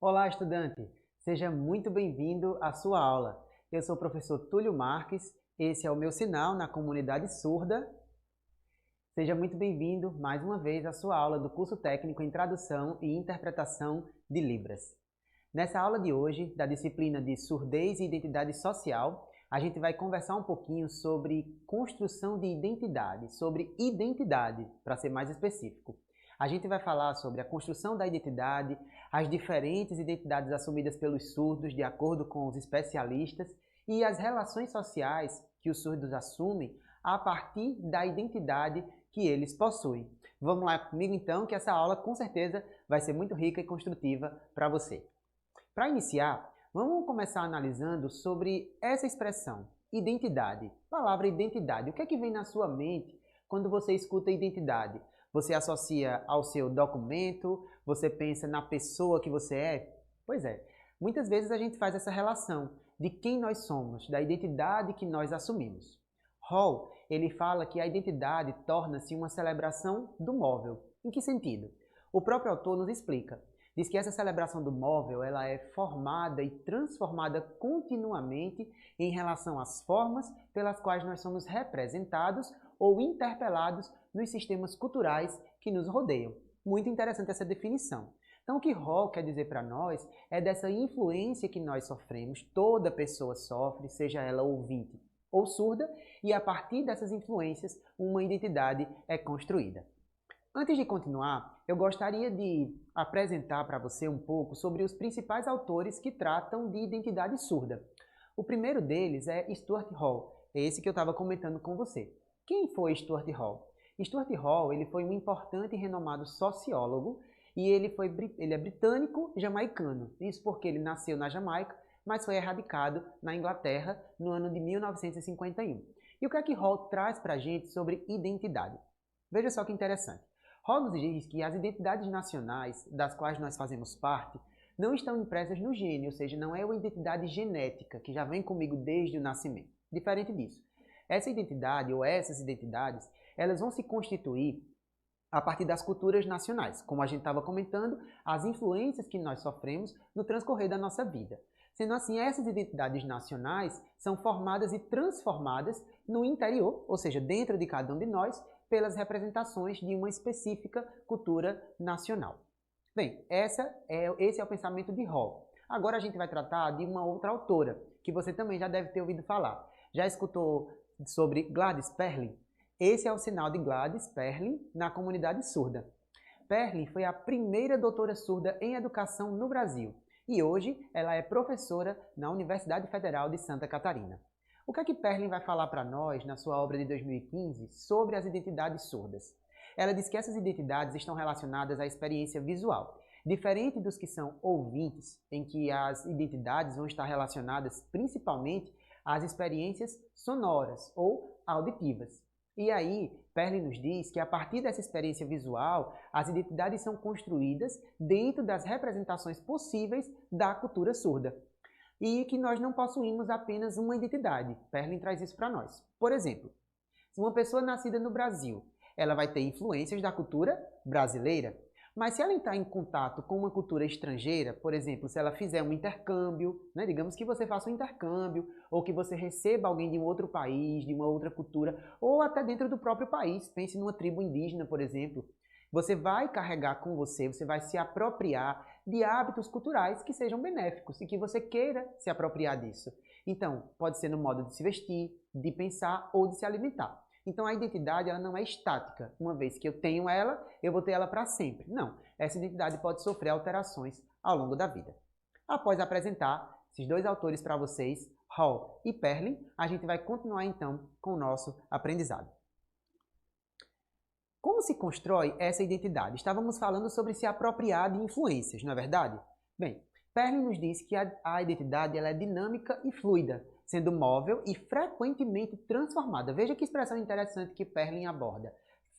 Olá, estudante! Seja muito bem-vindo à sua aula. Eu sou o professor Túlio Marques, esse é o meu sinal na comunidade surda. Seja muito bem-vindo mais uma vez à sua aula do curso técnico em Tradução e Interpretação de Libras. Nessa aula de hoje, da disciplina de Surdez e Identidade Social, a gente vai conversar um pouquinho sobre construção de identidade, sobre identidade, para ser mais específico. A gente vai falar sobre a construção da identidade, as diferentes identidades assumidas pelos surdos de acordo com os especialistas e as relações sociais que os surdos assumem a partir da identidade que eles possuem. Vamos lá comigo então, que essa aula com certeza vai ser muito rica e construtiva para você. Para iniciar, vamos começar analisando sobre essa expressão, identidade. Palavra identidade, o que é que vem na sua mente quando você escuta identidade? Você associa ao seu documento? Você pensa na pessoa que você é? Pois é, muitas vezes a gente faz essa relação de quem nós somos, da identidade que nós assumimos. Hall, ele fala que a identidade torna-se uma celebração do móvel. Em que sentido? O próprio autor nos explica. Diz que essa celebração do móvel ela é formada e transformada continuamente em relação às formas pelas quais nós somos representados ou interpelados nos sistemas culturais que nos rodeiam. Muito interessante essa definição. Então, o que Hall quer dizer para nós é dessa influência que nós sofremos, toda pessoa sofre, seja ela ouvinte ou surda, e a partir dessas influências, uma identidade é construída. Antes de continuar, eu gostaria de apresentar para você um pouco sobre os principais autores que tratam de identidade surda. O primeiro deles é Stuart Hall, esse que eu estava comentando com você. Quem foi Stuart Hall? Stuart Hall ele foi um importante e renomado sociólogo e ele é britânico-jamaicano. Isso porque ele nasceu na Jamaica, mas foi erradicado na Inglaterra no ano de 1951. E o que é que Hall traz para a gente sobre identidade? Veja só que interessante. Hall nos diz que as identidades nacionais das quais nós fazemos parte não estão impressas no gene, ou seja, não é uma identidade genética que já vem comigo desde o nascimento. Diferente disso. Essa identidade ou essas identidades, elas vão se constituir a partir das culturas nacionais. Como a gente estava comentando, as influências que nós sofremos no transcorrer da nossa vida. Sendo assim, essas identidades nacionais são formadas e transformadas no interior, ou seja, dentro de cada um de nós, pelas representações de uma específica cultura nacional. Bem, esse é o pensamento de Hall. Agora a gente vai tratar de uma outra autora, que você também já deve ter ouvido falar. Já escutou sobre Gladys Perlin? Esse é o sinal de Gladys Perlin na comunidade surda. Perlin foi a primeira doutora surda em educação no Brasil e hoje ela é professora na Universidade Federal de Santa Catarina. O que é que Perlin vai falar para nós na sua obra de 2015 sobre as identidades surdas? Ela diz que essas identidades estão relacionadas à experiência visual, diferente dos que são ouvintes, em que as identidades vão estar relacionadas principalmente às experiências sonoras ou auditivas. E aí, Perlin nos diz que a partir dessa experiência visual, as identidades são construídas dentro das representações possíveis da cultura surda. E que nós não possuímos apenas uma identidade. Perlin traz isso para nós. Por exemplo, se uma pessoa nascida no Brasil, ela vai ter influências da cultura brasileira, mas se ela entrar em contato com uma cultura estrangeira, por exemplo, se ela fizer um intercâmbio, digamos que você faça um intercâmbio, ou que você receba alguém de um outro país, de uma outra cultura, ou até dentro do próprio país, pense numa tribo indígena, por exemplo, você vai carregar com você, você vai se apropriar de hábitos culturais que sejam benéficos e que você queira se apropriar disso. Então, pode ser no modo de se vestir, de pensar ou de se alimentar. Então, a identidade ela não é estática. Uma vez que eu tenho ela, eu vou ter ela para sempre. Não, essa identidade pode sofrer alterações ao longo da vida. Após apresentar esses dois autores para vocês, Hall e Perlin, a gente vai continuar então com o nosso aprendizado. Como se constrói essa identidade? Estávamos falando sobre se apropriar de influências, não é verdade? Bem, Perlin nos diz que a identidade ela é dinâmica e fluida, sendo móvel e frequentemente transformada. Veja que expressão interessante que Perlin aborda.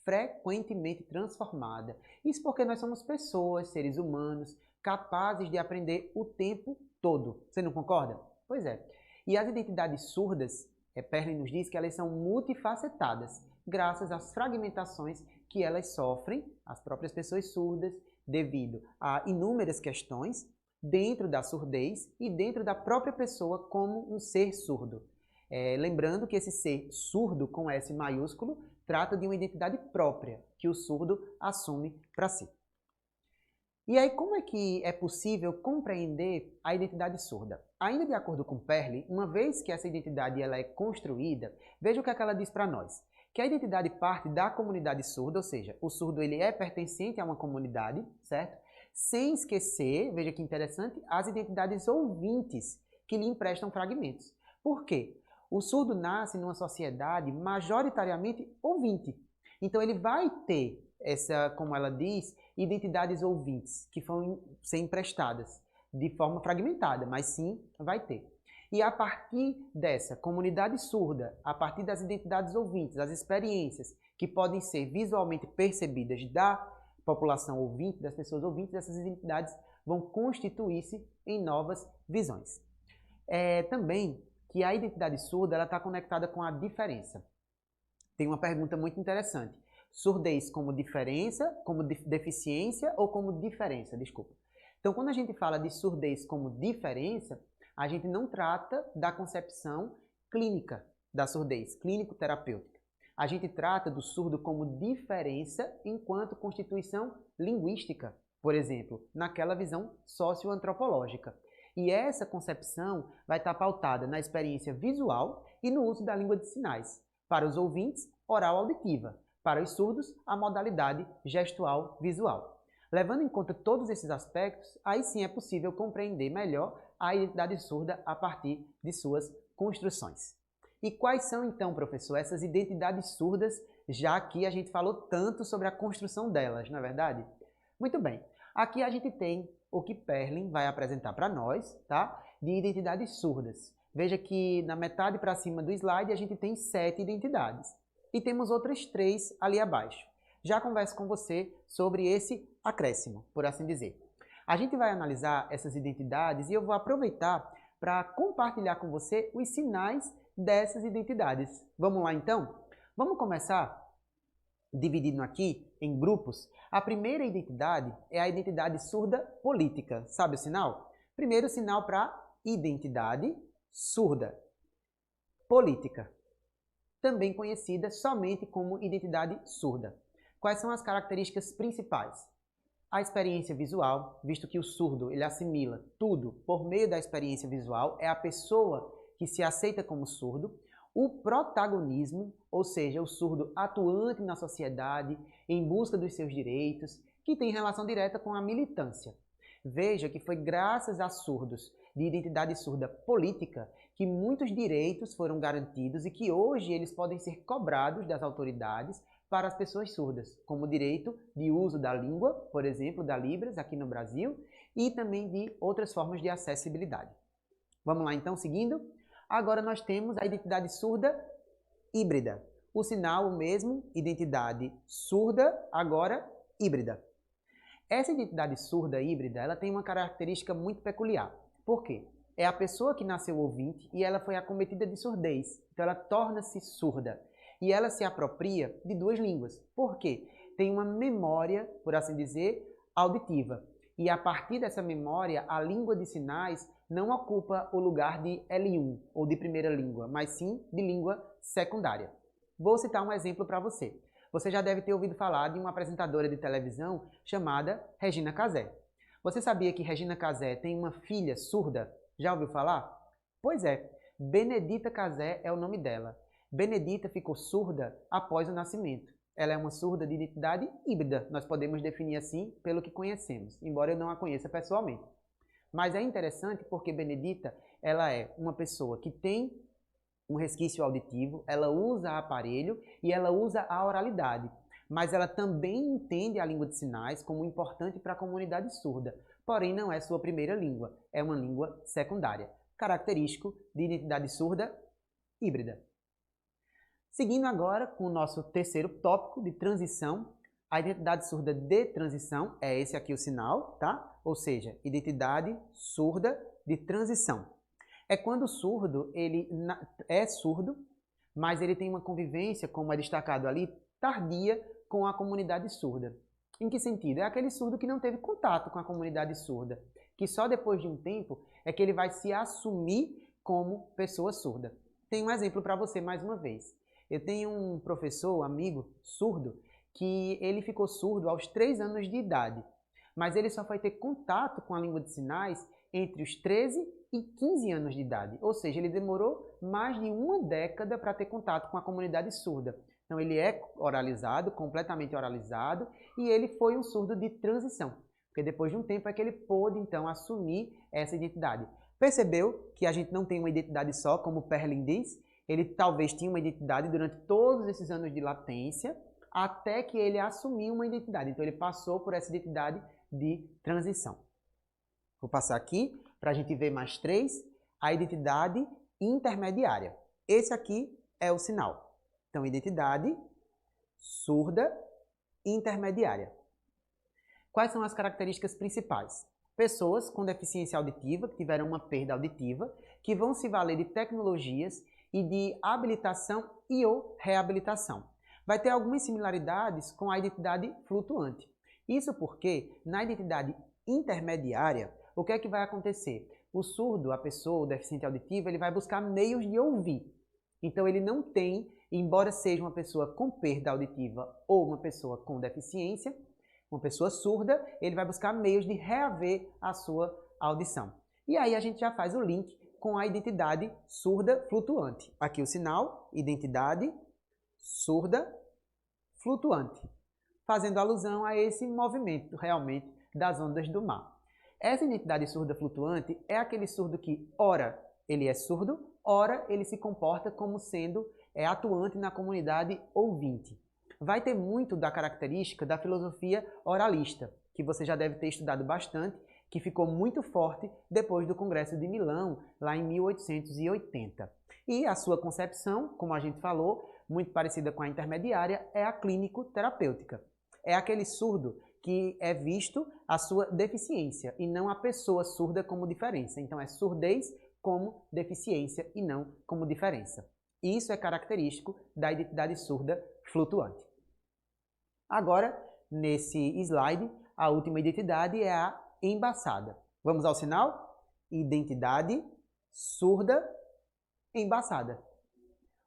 Frequentemente transformada. Isso porque nós somos pessoas, seres humanos, capazes de aprender o tempo todo. Você não concorda? Pois é. E as identidades surdas, Perlin nos diz que elas são multifacetadas, graças às fragmentações que elas sofrem, as próprias pessoas surdas, devido a inúmeras questões, dentro da surdez e dentro da própria pessoa como um ser surdo. Lembrando que esse ser surdo, com S maiúsculo, trata de uma identidade própria que o surdo assume para si. E aí, como é que é possível compreender a identidade surda? Ainda de acordo com Perley, uma vez que essa identidade ela é construída, veja o que é que ela diz para nós. Que a identidade parte da comunidade surda, ou seja, o surdo ele é pertencente a uma comunidade, certo? Sem esquecer, veja que interessante, as identidades ouvintes que lhe emprestam fragmentos. Por quê? O surdo nasce numa sociedade majoritariamente ouvinte. Então ele vai ter essa, como ela diz, identidades ouvintes que vão ser emprestadas de forma fragmentada, mas sim vai ter. E a partir dessa comunidade surda, a partir das identidades ouvintes, as experiências que podem ser visualmente percebidas da população ouvinte, das pessoas ouvintes, essas identidades vão constituir-se em novas visões. Também que a identidade surda está conectada com a diferença. Tem uma pergunta muito interessante. Surdez como diferença, como deficiência ou como diferença? Desculpa. Então, quando a gente fala de surdez como diferença, a gente não trata da concepção clínica da surdez, clínico-terapêutica. A gente trata do surdo como diferença enquanto constituição linguística, por exemplo, naquela visão socioantropológica. E essa concepção vai estar pautada na experiência visual e no uso da língua de sinais. Para os ouvintes, oral-auditiva. Para os surdos, a modalidade gestual-visual. Levando em conta todos esses aspectos, aí sim é possível compreender melhor a identidade surda a partir de suas construções. E quais são então, professor, essas identidades surdas, já que a gente falou tanto sobre a construção delas, não é verdade? Muito bem, aqui a gente tem o que Perlin vai apresentar para nós, tá? De identidades surdas. Veja que na metade para cima do slide a gente tem 7 identidades. E temos outras 3 ali abaixo. Já converso com você sobre esse acréscimo, por assim dizer. A gente vai analisar essas identidades e eu vou aproveitar para compartilhar com você os sinais dessas identidades. Vamos lá então? Vamos começar dividindo aqui em grupos. A primeira identidade é a identidade surda política. Sabe o sinal? Primeiro sinal para identidade surda política, também conhecida somente como identidade surda. Quais são as características principais? A experiência visual, visto que o surdo ele assimila tudo por meio da experiência visual, é a pessoa que se aceita como surdo. O protagonismo, ou seja, o surdo atuante na sociedade, em busca dos seus direitos, que tem relação direta com a militância. Veja que foi graças a surdos de identidade surda política que muitos direitos foram garantidos e que hoje eles podem ser cobrados das autoridades para as pessoas surdas, como o direito de uso da língua, por exemplo, da Libras aqui no Brasil, e também de outras formas de acessibilidade. Vamos lá então, seguindo? Agora nós temos a identidade surda híbrida. O sinal o mesmo, identidade surda, agora híbrida. Essa identidade surda híbrida, ela tem uma característica muito peculiar. Por quê? É a pessoa que nasceu ouvinte e ela foi acometida de surdez. Então ela torna-se surda. E ela se apropria de 2 línguas. Por quê? Tem uma memória, por assim dizer, auditiva. E a partir dessa memória, a língua de sinais não ocupa o lugar de L1, ou de primeira língua, mas sim de língua secundária. Vou citar um exemplo para você. Você já deve ter ouvido falar de uma apresentadora de televisão chamada Regina Casé. Você sabia que Regina Casé tem uma filha surda? Já ouviu falar? Pois é, Benedita Casé é o nome dela. Benedita ficou surda após o nascimento. Ela é uma surda de identidade híbrida, nós podemos definir assim pelo que conhecemos, embora eu não a conheça pessoalmente. Mas é interessante porque Benedita, ela é uma pessoa que tem um resquício auditivo, ela usa aparelho e ela usa a oralidade. Mas ela também entende a língua de sinais como importante para a comunidade surda, porém não é sua primeira língua, é uma língua secundária, característico de identidade surda híbrida. Seguindo agora com o nosso terceiro tópico de transição, a identidade surda de transição, é esse aqui o sinal, tá? Ou seja, identidade surda de transição. É quando o surdo, ele é surdo, mas ele tem uma convivência, como é destacado ali, tardia com a comunidade surda. Em que sentido? É aquele surdo que não teve contato com a comunidade surda, que só depois de um tempo é que ele vai se assumir como pessoa surda. Tem um exemplo para você mais uma vez. Eu tenho um professor, amigo, surdo, que ele ficou surdo aos 3 anos de idade, mas ele só foi ter contato com a língua de sinais entre os 13 e 15 anos de idade, ou seja, ele demorou mais de uma década para ter contato com a comunidade surda. Então ele é oralizado, completamente oralizado, e ele foi um surdo de transição, porque depois de um tempo é que ele pôde então assumir essa identidade. Percebeu que a gente não tem uma identidade só, como Perlin diz? Ele talvez tinha uma identidade durante todos esses anos de latência, até que ele assumiu uma identidade. Então ele passou por essa identidade de transição. Vou passar aqui para a gente ver mais 3, a identidade intermediária. Esse aqui é o sinal. Então, identidade surda intermediária. Quais são as características principais? Pessoas com deficiência auditiva, que tiveram uma perda auditiva, que vão se valer de tecnologias e de habilitação e ou reabilitação. Vai ter algumas similaridades com a identidade flutuante. Isso porque, na identidade intermediária, o que é que vai acontecer? O surdo, a pessoa, o deficiente auditivo, ele vai buscar meios de ouvir. Então ele não tem, embora seja uma pessoa com perda auditiva ou uma pessoa com deficiência, uma pessoa surda, ele vai buscar meios de reaver a sua audição. E aí a gente já faz o link com a identidade surda flutuante. Aqui o sinal, identidade surda flutuante, fazendo alusão a esse movimento realmente das ondas do mar. Essa identidade surda flutuante é aquele surdo que, ora, ele é surdo, ora, ele se comporta como sendo atuante na comunidade ouvinte. Vai ter muito da característica da filosofia oralista, que você já deve ter estudado bastante, que ficou muito forte depois do Congresso de Milão, lá em 1880. E a sua concepção, como a gente falou, muito parecida com a intermediária, é a clínico-terapêutica. É aquele surdo que é visto a sua deficiência e não a pessoa surda como diferença. Então é surdez como deficiência e não como diferença. Isso é característico da identidade surda flutuante. Agora, nesse slide, a última identidade é a embaçada. Vamos ao sinal? Identidade surda embaçada.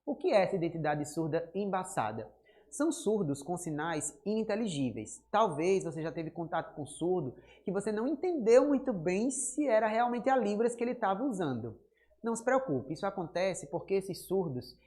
O que é essa identidade surda embaçada? São surdos com sinais ininteligíveis. Talvez você já teve contato com um surdo que você não entendeu muito bem se era realmente a Libras que ele estava usando. Não se preocupe, isso acontece porque esses surdos,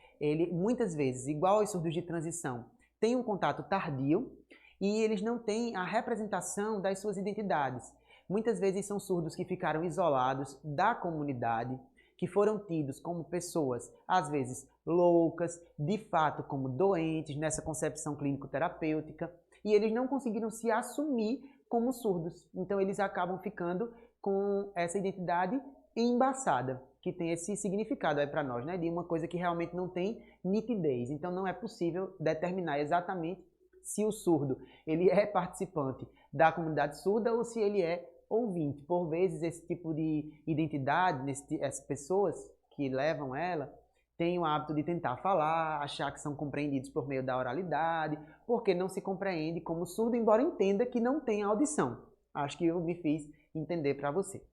muitas vezes, igual aos surdos de transição, têm um contato tardio e eles não têm a representação das suas identidades. Muitas vezes são surdos que ficaram isolados da comunidade, que foram tidos como pessoas, às vezes, loucas, de fato como doentes nessa concepção clínico-terapêutica, e eles não conseguiram se assumir como surdos. Então eles acabam ficando com essa identidade embaçada, que tem esse significado aí para nós, né? De uma coisa que realmente não tem nitidez. Então não é possível determinar exatamente se o surdo ele é participante da comunidade surda ou se ele é ouvinte. Por vezes esse tipo de identidade, essas pessoas que levam ela, têm o hábito de tentar falar, achar que são compreendidos por meio da oralidade, porque não se compreende como surdo, embora entenda que não tem audição. Acho que eu me fiz entender para você.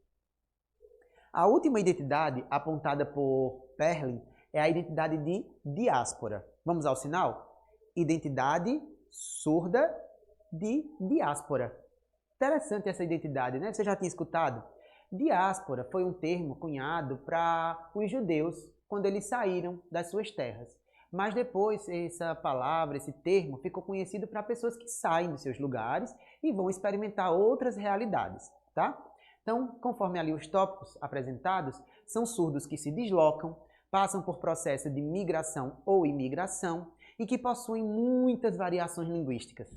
A última identidade apontada por Perlin é a identidade de diáspora. Vamos ao sinal? Identidade surda de diáspora. Interessante essa identidade, né? Você já tinha escutado? Diáspora foi um termo cunhado para os judeus quando eles saíram das suas terras. Mas depois essa palavra, esse termo, ficou conhecido para pessoas que saem dos seus lugares e vão experimentar outras realidades, tá? Então, conforme ali os tópicos apresentados, são surdos que se deslocam, passam por processo de migração ou imigração e que possuem muitas variações linguísticas,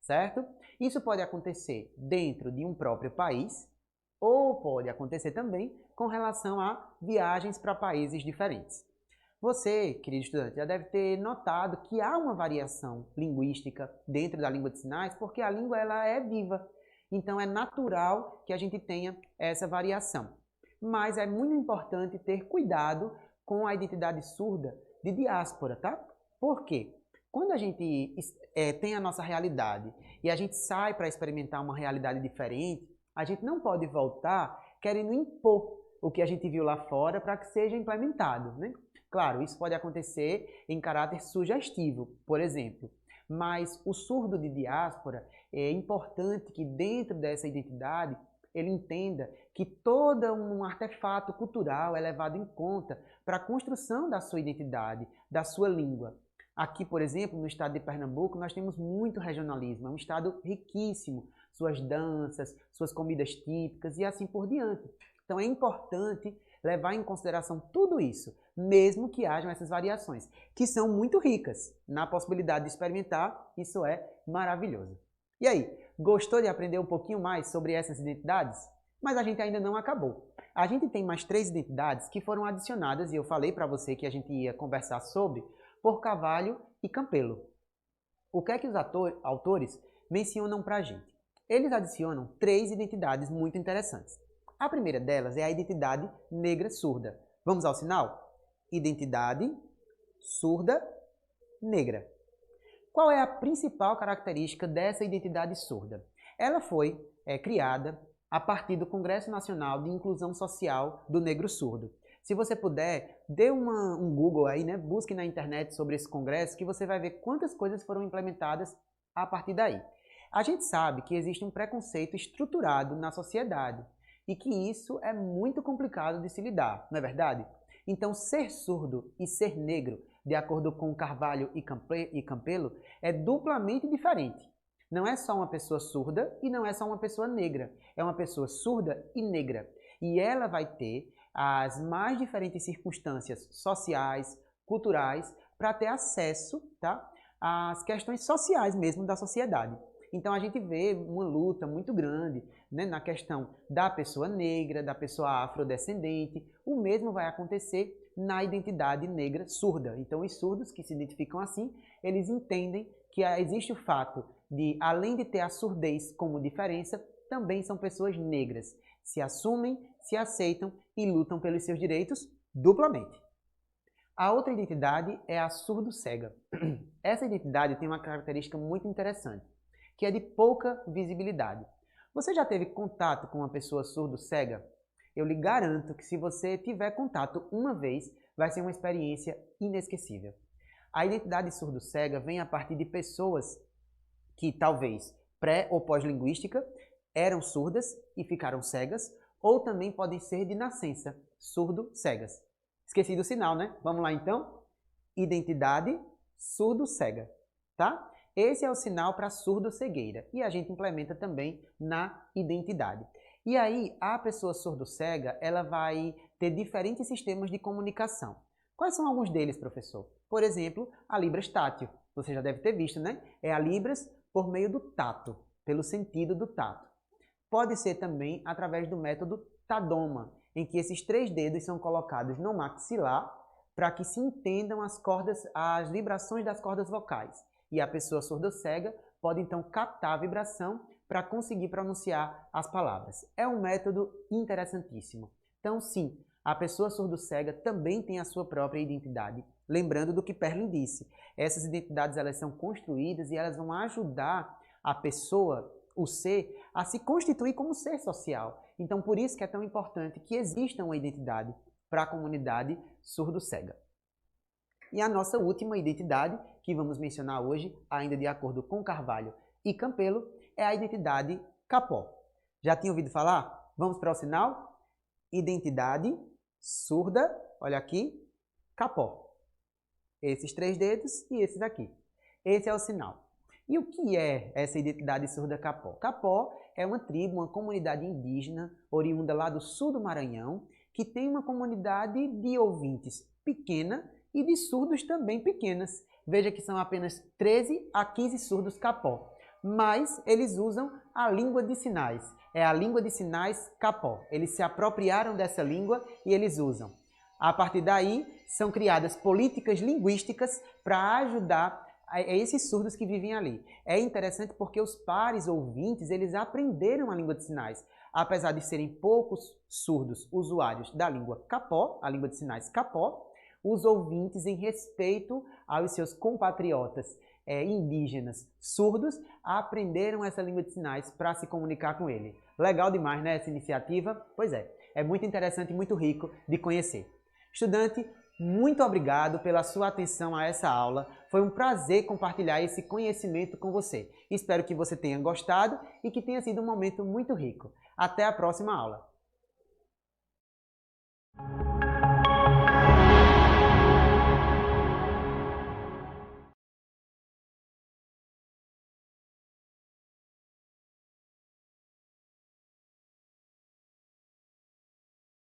certo? Isso pode acontecer dentro de um próprio país ou pode acontecer também com relação a viagens para países diferentes. Você, querido estudante, já deve ter notado que há uma variação linguística dentro da língua de sinais porque a língua ela é viva. Então é natural que a gente tenha essa variação. Mas é muito importante ter cuidado com a identidade surda de diáspora, tá? Por quê? Quando a gente tem a nossa realidade e a gente sai para experimentar uma realidade diferente, A gente não pode voltar querendo impor o que a gente viu lá fora para que seja implementado, né? Claro, isso pode acontecer em caráter sugestivo, por exemplo, mas o surdo de diáspora é importante que dentro dessa identidade ele entenda que todo um artefato cultural é levado em conta para a construção da sua identidade, da sua língua. Aqui, por exemplo, no estado de Pernambuco, nós temos muito regionalismo, é um estado riquíssimo, suas danças, suas comidas típicas e assim por diante. Então é importante levar em consideração tudo isso, mesmo que hajam essas variações, que são muito ricas na possibilidade de experimentar, isso é maravilhoso. E aí, gostou de aprender um pouquinho mais sobre essas identidades? Mas a gente ainda não acabou. A gente tem mais 3 identidades que foram adicionadas, e eu falei para você que a gente ia conversar sobre, por Carvalho e Campelo. O que é que os autores mencionam para a gente? Eles adicionam 3 identidades muito interessantes. A primeira delas é a identidade negra surda. Vamos ao sinal? Identidade surda negra. Qual é a principal característica dessa identidade surda? Ela foi criada a partir do Congresso Nacional de Inclusão Social do Negro Surdo. Se você puder, dê um Google aí, né? Busque na internet sobre esse congresso que você vai ver quantas coisas foram implementadas a partir daí. A gente sabe que existe um preconceito estruturado na sociedade e que isso é muito complicado de se lidar, não é verdade? Então, ser surdo e ser negro, de acordo com Carvalho e Campelo, é duplamente diferente. Não é só uma pessoa surda e não é só uma pessoa negra. É uma pessoa surda e negra. E ela vai ter as mais diferentes circunstâncias sociais, culturais, para ter acesso, tá, às questões sociais mesmo da sociedade. Então a gente vê uma luta muito grande, né, na questão da pessoa negra, da pessoa afrodescendente. O mesmo vai acontecer na identidade negra surda. Então os surdos que se identificam assim, eles entendem que existe o fato de, além de ter a surdez como diferença, também são pessoas negras. Se assumem, se aceitam e lutam pelos seus direitos duplamente. A outra identidade é a surdo-cega. Essa identidade tem uma característica muito interessante, que é de pouca visibilidade. Você já teve contato com uma pessoa surdo-cega? Eu lhe garanto que se você tiver contato uma vez, vai ser uma experiência inesquecível. A identidade surdo-cega vem a partir de pessoas que talvez pré ou pós-linguística eram surdas e ficaram cegas, ou também podem ser de nascença, surdo-cegas. Esqueci do sinal, né? Vamos lá então? Identidade surdo-cega, tá? Esse é o sinal para surdo-cegueira e a gente implementa também na identidade. E aí, a pessoa surdo-cega, ela vai ter diferentes sistemas de comunicação. Quais são alguns deles, professor? Por exemplo, a Libras tátil. Você já deve ter visto, né? É a Libras por meio do tato, pelo sentido do tato. Pode ser também através do método Tadoma, em que esses 3 dedos são colocados no maxilar para que se entendam as vibrações das cordas vocais. E a pessoa surdo-cega pode então captar a vibração para conseguir pronunciar as palavras. É um método interessantíssimo. Então, sim, a pessoa surdo-cega também tem a sua própria identidade. Lembrando do que Perlin disse, essas identidades elas são construídas e elas vão ajudar a pessoa, o ser, a se constituir como ser social. Então, por isso que é tão importante que exista uma identidade para a comunidade surdo-cega. E a nossa última identidade, que vamos mencionar hoje, ainda de acordo com Carvalho e Campelo, é a identidade Capó. Já tinha ouvido falar? Vamos para o sinal? Identidade surda, olha aqui, Capó. Esses 3 dedos e esses aqui. Esse é o sinal. E o que é essa identidade surda Capó? Capó é uma tribo, uma comunidade indígena, oriunda lá do sul do Maranhão, que tem uma comunidade de ouvintes pequena e de surdos também pequenas. Veja que são apenas 13 a 15 surdos Capó. Mas eles usam a língua de sinais. É a língua de sinais Capó. Eles se apropriaram dessa língua e eles usam. A partir daí, são criadas políticas linguísticas para ajudar a esses surdos que vivem ali. É interessante porque os pares ouvintes, eles aprenderam a língua de sinais. Apesar de serem poucos surdos usuários da língua Capó, a língua de sinais Capó, os ouvintes em respeito aos seus compatriotas indígenas surdos aprenderam essa língua de sinais para se comunicar com ele. Legal demais, né, essa iniciativa? Pois é muito interessante e muito rico de conhecer. Estudante, muito obrigado pela sua atenção a essa aula. Foi um prazer compartilhar esse conhecimento com você. Espero que você tenha gostado e que tenha sido um momento muito rico. Até a próxima aula.